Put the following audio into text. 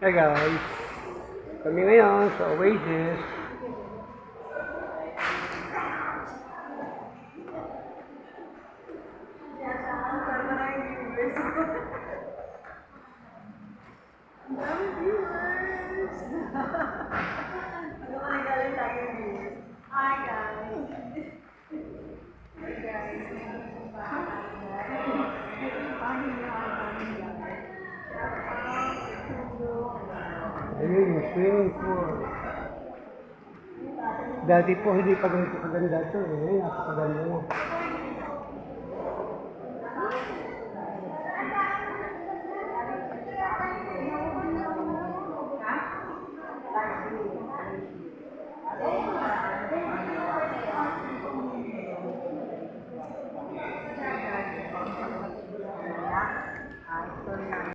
Hey guys, kami ngayon sa Oasis. Hi guys. Ayun, yung swimming pool. Dati po hindi pa ganito kaganda ito. Ngayon, napakaganda na.